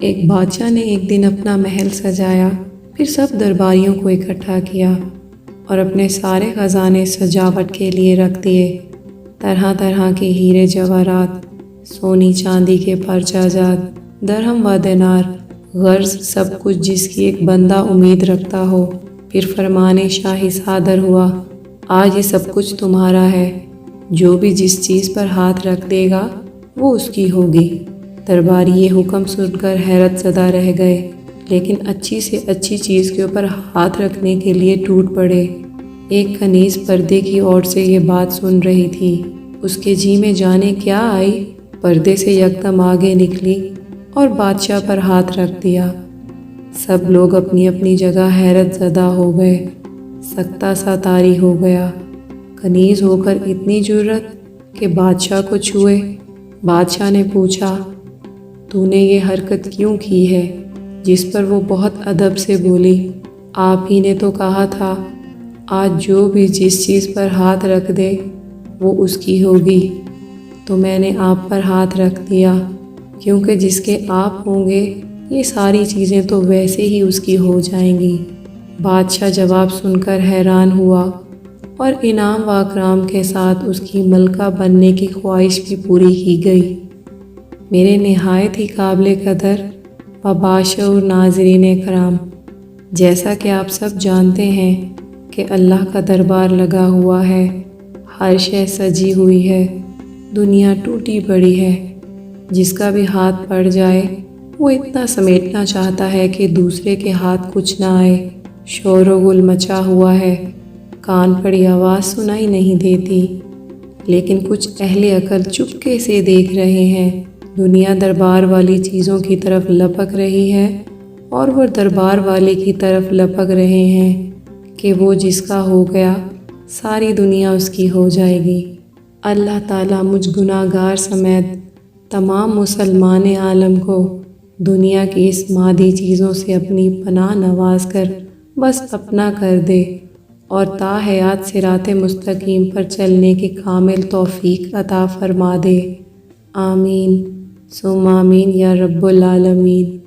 ایک بادشاہ نے ایک دن اپنا محل سجایا، پھر سب درباریوں کو اکٹھا کیا اور اپنے سارے خزانے سجاوٹ کے لیے رکھ دیے۔ طرح طرح کے ہیرے جواہرات، سونی چاندی کے پرچہ جات، درہم و دینار، غرض سب کچھ جس کی ایک بندہ امید رکھتا ہو۔ پھر فرمان شاہی صادر ہوا، آج یہ سب کچھ تمہارا ہے، جو بھی جس چیز پر ہاتھ رکھ دے گا وہ اس کی ہوگی۔ درباری یہ حکم سن کر حیرت زدہ رہ گئے، لیکن اچھی سے اچھی چیز کے اوپر ہاتھ رکھنے کے لیے ٹوٹ پڑے۔ ایک کنیز پردے کی اور سے یہ بات سن رہی تھی، اس کے جی میں جانے کیا آئی، پردے سے یکدم آگے نکلی اور بادشاہ پر ہاتھ رکھ دیا۔ سب لوگ اپنی اپنی جگہ حیرت زدہ ہو گئے، سکتہ سا طاری ہو گیا۔ کنیز ہو کر اتنی جرأت کہ بادشاہ کو چھوئے۔ بادشاہ نے پوچھا، تو نے یہ حرکت کیوں کی ہے؟ جس پر وہ بہت ادب سے بولی، آپ ہی نے تو کہا تھا آج جو بھی جس چیز پر ہاتھ رکھ دے وہ اس کی ہوگی، تو میں نے آپ پر ہاتھ رکھ دیا، کیونکہ جس کے آپ ہوں گے یہ ساری چیزیں تو ویسے ہی اس کی ہو جائیں گی۔ بادشاہ جواب سن کر حیران ہوا اور انعام و اکرام کے ساتھ اس کی ملکہ بننے کی خواہش بھی پوری کی گئی۔ میرے نہایت ہی قابل قدر و باشعور ناظرین کرام، جیسا کہ آپ سب جانتے ہیں کہ اللہ کا دربار لگا ہوا ہے، ہر شے سجی ہوئی ہے، دنیا ٹوٹی پڑی ہے، جس کا بھی ہاتھ پڑ جائے وہ اتنا سمیٹنا چاہتا ہے کہ دوسرے کے ہاتھ کچھ نہ آئے۔ شور و غل مچا ہوا ہے، کان پڑی آواز سنائی نہیں دیتی، لیکن کچھ اہل عقل چپکے سے دیکھ رہے ہیں۔ دنیا دربار والی چیزوں کی طرف لپک رہی ہے اور وہ دربار والے کی طرف لپک رہے ہیں کہ وہ جس کا ہو گیا ساری دنیا اس کی ہو جائے گی۔ اللہ تعالیٰ مجھ گناہ گار سمیت تمام مسلمان عالم کو دنیا کی اس مادی چیزوں سے اپنی پناہ نواز کر بس اپنا کر دے اور تا حیات صراط مستقیم پر چلنے کی کامل توفیق عطا فرما دے۔ آمین ثم آمین یا رب العالمین۔